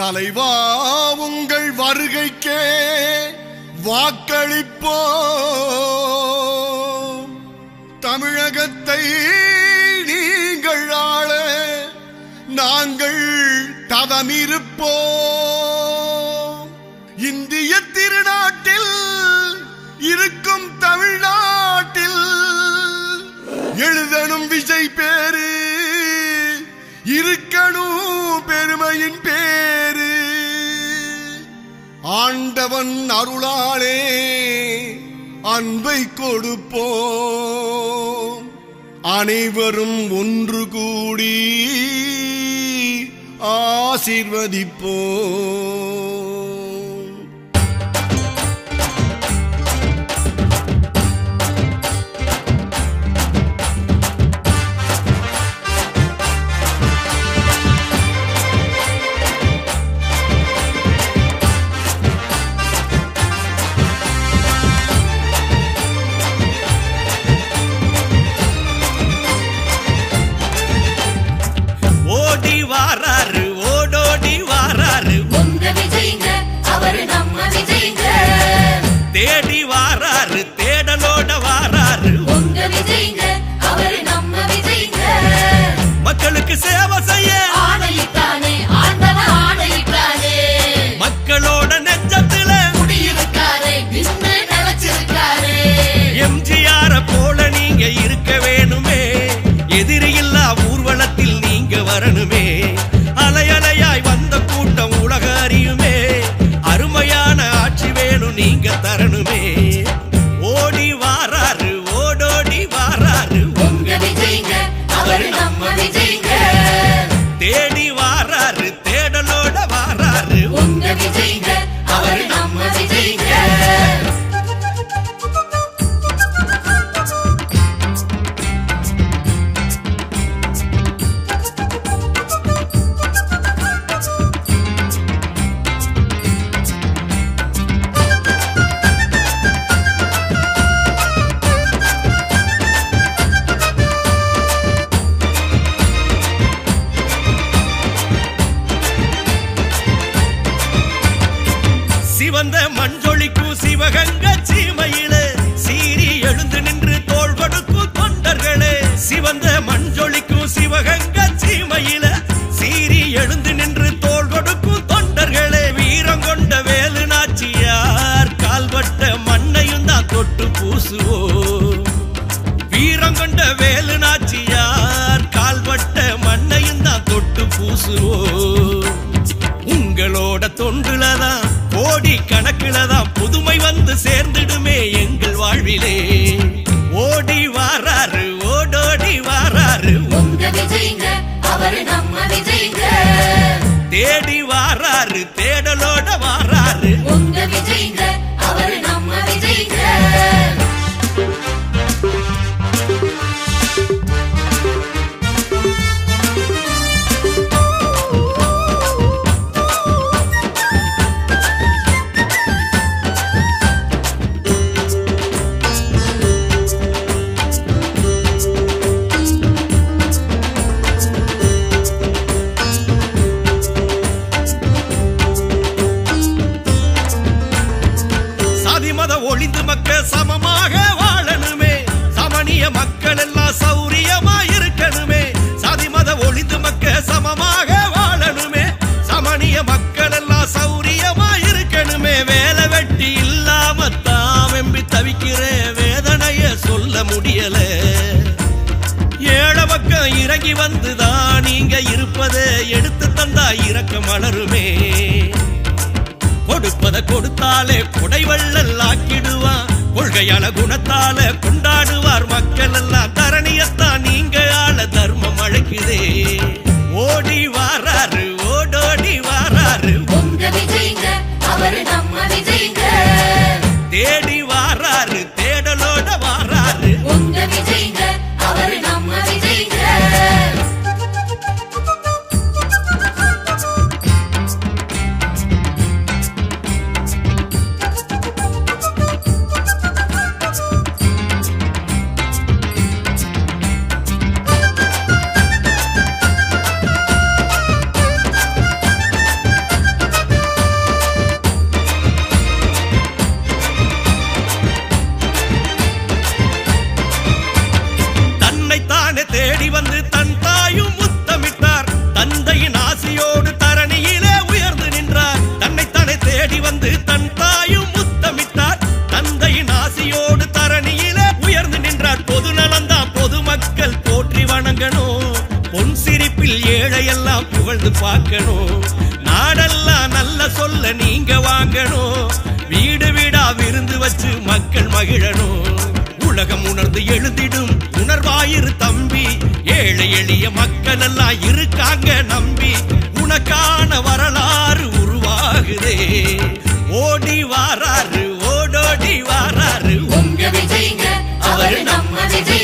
தலைவா உங்கள் வருகைக்கே வாக்களிப்போ தமிழகத்தை நீங்கள் ஆள நாங்கள் தவமிருப்போம். இந்திய திருநாட்டில் இருக்கும் தமிழ்நாட்டில் எழுதணும் விஜய் பேரு, இருக்கணும் பெருமையின் பேரு. ஆண்டவன் அருளாலே அன்பை கொடுப்போம். அனைவரும் ஒன்று கூடி ஆசீர்வதிப்போம். வாராரு ஓடோடி வாராரு உங்க விஜய்ங்க, அவரு நம்ம விஜய்ங்க. தேடி வாராரு தேடலோட வாராரு உங்க விஜய்ங்க, அவரு நம்ம விஜய்ங்க. மக்களுக்கு சேவை செய்ய ஆணையிட்டானே ஆண்டவன் ஆணையிட்டானே. மக்களோட நெஞ்சத்துல குடியிருக்காரே, நின்னு நினைச்சிருக்காரே. எம்ஜிஆர போல நீங்க இருக்க வேணுமே, எதிரி இல்லா ஊர்வலத்தில் நீங்க வரணுமே. அலையலையாய் வந்த கூட்டம் உலக அறியுமே, அருமையான ஆட்சி வேணும் நீங்க தரணுமே. ஓடி வாராரு ஓடோடி வாராரு உங்க விஜய்ங்க, அவரு நம்ம விஜய்ங்க. தேடி வாராரு தேடலோட வாராரு உங்க விஜய்ங்க, அவரு நம்ம விஜய்ங்க. சிவந்த மஞ்சொலிக்கும் சிவகங்க சீமையில சீறி எழுந்து நின்று தோள் கொடுக்கும் தொண்டர்களே. சிவந்த மஞ்சொலிக்கும் சிவகங்க சீமையில சீறி எழுந்து நின்று தோள் கொடுக்கும் தொண்டர்களே. வீரம் கொண்ட வேலு நாச்சியார் கால்பட்ட மண்ணையும் தான் தொட்டு பூசுவோம். வீரம் கொண்ட வேலு நாச்சியார் கால்பட்ட மண்ணையும் தான் தொட்டு பூசுவோம். உங்களோட தொண்டுலதான் கோடி கணக்குலதான் புதுமை வந்து சேர்ந்துடுமே எங்கள் வாழ்விலே. ஓடி வாராரு ஓடோடி வாராரு உங்க விஜய்ங்க, அவரு நம்ம விஜய்ங்க. தேடி வாராரு தேடலோட வாராரு உங்க விஜய்ங்க, அவரு நம்ம விஜய்ங்க. ஒளிந்து மக்க சமமாக வாழணுமே, சமணிய மக்கள் எல்லாம் சௌரியமா இருக்கணுமே. சாதி மத ஒளிந்து மக்க சமமாக வாழணுமே, சமணிய மக்கள் எல்லாம் சௌரியமா இருக்கணுமே. வேலை வெட்டி இல்லாம தாவெம்பி தவிக்கிற வேதனைய சொல்ல முடியல. ஏழை பக்கம் இறங்கி வந்துதான் நீங்க இருப்பதை எடுத்து தந்தா இறக்க மலருமே. கொடுப்பத கொடுத்தாலே குடைவள்ளல் ஆக்கிடுவான், கொள்கையால குணத்தால கொண்டாடுவார் மக்கள் எல்லாம். தரணியத்தான் நீங்க ஆள தர்மம் அழைக்குதே. ஓடி வாராரு ஓடோடி வாராரு உங்க விஜய்ங்க, அவரு நம்ம விஜய்ங்க. தேடி வாராரு தேடலோட வாராரு உங்க விஜய்ங்க, அவரு நம்ம விஜய்ங்க. புகழ்ந்து பார்க்கணும். நாடெல்லாம் நல்ல சொல்ல நீங்க வாங்கணும். வீடு வீடா விருந்து வச்சு மக்கள் மகிழணும். உலகம் உணர்ந்து எழுதிடும் உணர்வாயிரு தம்பி. ஏழை எளிய மக்கள் எல்லாம் இருக்காங்க நம்பி. உனக்கான வரலாறு உருவாகுதே. ஓடி வாராரு ஓடோடி வாராரு உங்க விஜய்ங்க அவரு நம்ம விஜய்